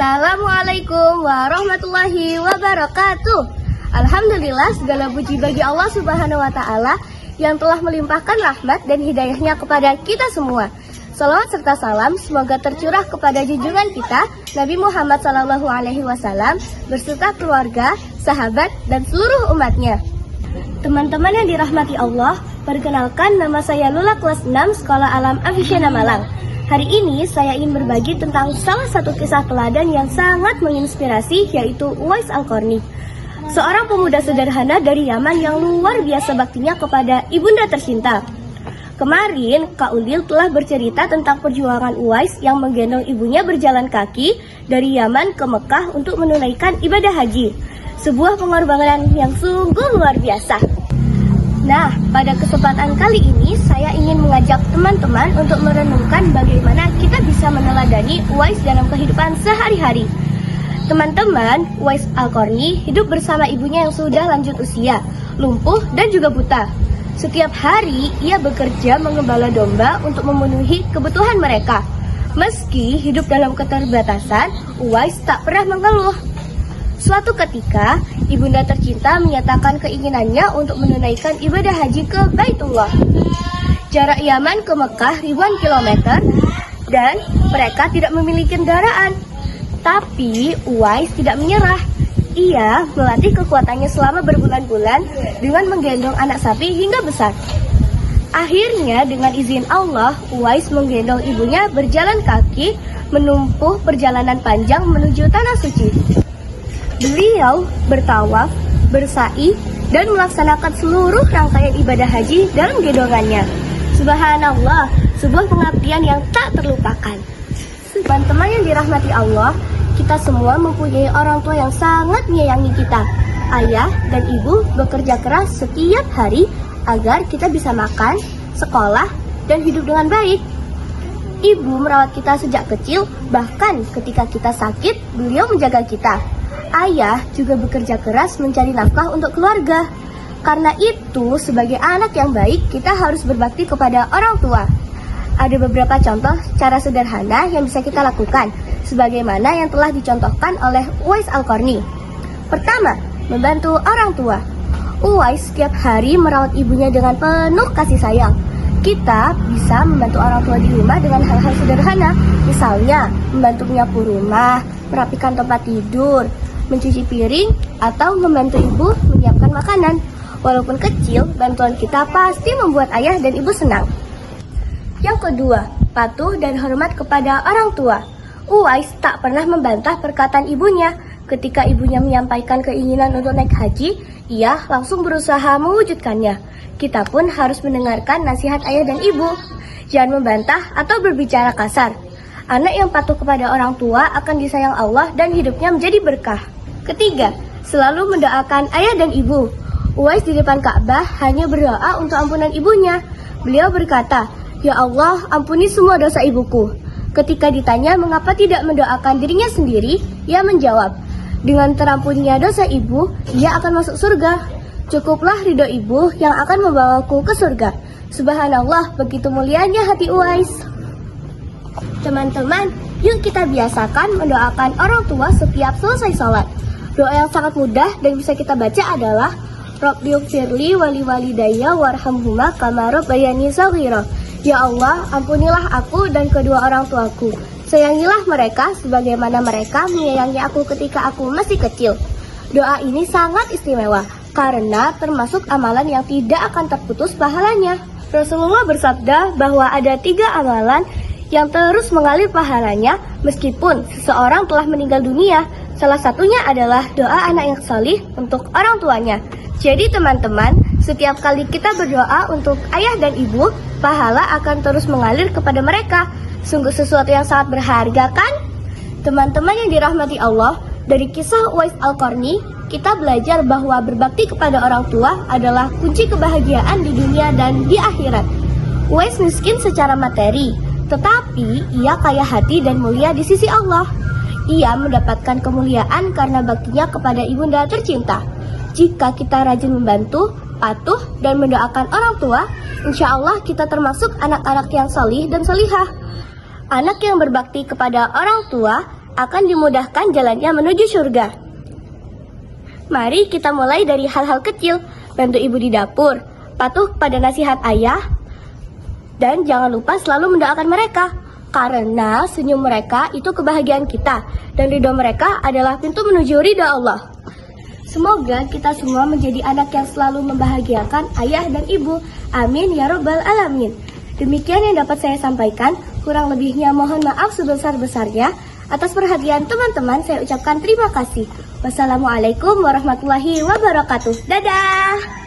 Assalamualaikum warahmatullahi wabarakatuh. Alhamdulillah, segala puji bagi Allah Subhanahu wa Ta'ala yang telah melimpahkan rahmat dan hidayahnya kepada kita semua. Salawat serta salam semoga tercurah kepada junjungan kita Nabi Muhammad SAW berserta keluarga, sahabat, dan seluruh umatnya. Teman-teman yang dirahmati Allah, perkenalkan nama saya Lula kelas 6 Sekolah Alam Afisyana Malang. Hari ini saya ingin berbagi tentang salah satu kisah teladan yang sangat menginspirasi, yaitu Uwais Al-Qarni. Seorang pemuda sederhana dari Yaman yang luar biasa baktinya kepada ibunda tercinta. Kemarin Kak Ulil telah bercerita tentang perjuangan Uwais yang menggendong ibunya berjalan kaki dari Yaman ke Mekah untuk menunaikan ibadah haji. Sebuah pengorbanan yang sungguh luar biasa. Nah, pada kesempatan kali ini saya ingin mengajak teman-teman untuk merenungkan bagaimana kita bisa meneladani Uwais dalam kehidupan sehari-hari. Teman-teman, Uwais Al-Qarni hidup bersama ibunya yang sudah lanjut usia, lumpuh dan juga buta. Setiap hari ia bekerja mengembala domba untuk memenuhi kebutuhan mereka. Meski hidup dalam keterbatasan, Uwais tak pernah mengeluh. Suatu ketika, ibunda tercinta menyatakan keinginannya untuk menunaikan ibadah haji ke Baitullah. Jarak Yaman ke Mekah ribuan kilometer dan mereka tidak memiliki kendaraan. Tapi Uwais tidak menyerah. Ia melatih kekuatannya selama berbulan-bulan dengan menggendong anak sapi hingga besar. Akhirnya dengan izin Allah, Uwais menggendong ibunya berjalan kaki menempuh perjalanan panjang menuju tanah suci. Beliau bertawaf, bersa'i, dan melaksanakan seluruh rangkaian ibadah haji dalam gendongannya. Subhanallah, sebuah pengabdian yang tak terlupakan. Teman-teman yang dirahmati Allah, kita semua mempunyai orang tua yang sangat menyayangi kita. Ayah dan ibu bekerja keras setiap hari agar kita bisa makan, sekolah, dan hidup dengan baik. Ibu merawat kita sejak kecil, bahkan ketika kita sakit, beliau menjaga kita. Ayah juga bekerja keras mencari nafkah untuk keluarga. Karena itu, sebagai anak yang baik, kita harus berbakti kepada orang tua. Ada beberapa contoh cara sederhana yang bisa kita lakukan, sebagaimana yang telah dicontohkan oleh Uwais Al-Qarni. Pertama, membantu orang tua. Uwais setiap hari merawat ibunya dengan penuh kasih sayang. Kita bisa membantu orang tua di rumah dengan hal-hal sederhana, misalnya membantu menyapu rumah, merapikan tempat tidur, mencuci piring, atau membantu ibu menyiapkan makanan. Walaupun kecil, bantuan kita pasti membuat ayah dan ibu senang. Yang kedua, patuh dan hormat kepada orang tua. Uwais tak pernah membantah perkataan ibunya. Ketika ibunya menyampaikan keinginan untuk naik haji, ia langsung berusaha mewujudkannya. Kita pun harus mendengarkan nasihat ayah dan ibu. Jangan membantah atau berbicara kasar. Anak yang patuh kepada orang tua akan disayang Allah dan hidupnya menjadi berkah. Ketiga, selalu mendoakan ayah dan ibu. Uwais di depan Ka'bah hanya berdoa untuk ampunan ibunya. Beliau berkata, "Ya Allah, ampuni semua dosa ibuku." Ketika ditanya mengapa tidak mendoakan dirinya sendiri, ia menjawab, "Dengan terampunnya dosa ibu, ia akan masuk surga. Cukuplah ridho ibu yang akan membawaku ke surga." Subhanallah, begitu mulianya hati Uwais. Teman-teman, yuk kita biasakan mendoakan orang tua setiap selesai sholat. Doa yang sangat mudah dan bisa kita baca adalah Rabbighfirli wali walidayya warhamhuma kama rabbayani shaghira. Ya Allah, ampunilah aku dan kedua orang tuaku. Sayangilah mereka sebagaimana mereka menyayangi aku ketika aku masih kecil. Doa ini sangat istimewa karena termasuk amalan yang tidak akan terputus pahalanya. Rasulullah bersabda bahwa ada 3 amalan yang terus mengalir pahalanya meskipun seseorang telah meninggal dunia. Salah satunya adalah doa anak yang salih untuk orang tuanya. Jadi teman-teman, setiap kali kita berdoa untuk ayah dan ibu, pahala akan terus mengalir kepada mereka. Sungguh sesuatu yang sangat berharga, kan? Teman-teman yang dirahmati Allah, dari kisah Uwais Al-Qarni, kita belajar bahwa berbakti kepada orang tua adalah kunci kebahagiaan di dunia dan di akhirat. Uwais miskin secara materi, tetapi ia kaya hati dan mulia di sisi Allah. Ia mendapatkan kemuliaan karena baktinya kepada ibunda tercinta. Jika kita rajin membantu, patuh, dan mendoakan orang tua, insya Allah kita termasuk anak-anak yang salih dan salihah. Anak yang berbakti kepada orang tua akan dimudahkan jalannya menuju surga. Mari kita mulai dari hal-hal kecil, bantu ibu di dapur, patuh pada nasihat ayah, dan jangan lupa selalu mendoakan mereka. Karena senyum mereka itu kebahagiaan kita, dan ridho mereka adalah pintu menuju ridho Allah. Semoga kita semua menjadi anak yang selalu membahagiakan ayah dan ibu. Amin ya robbal alamin. Demikian yang dapat saya sampaikan. Kurang lebihnya mohon maaf sebesar-besarnya. Atas perhatian teman-teman saya ucapkan terima kasih. Wassalamualaikum warahmatullahi wabarakatuh. Dadah.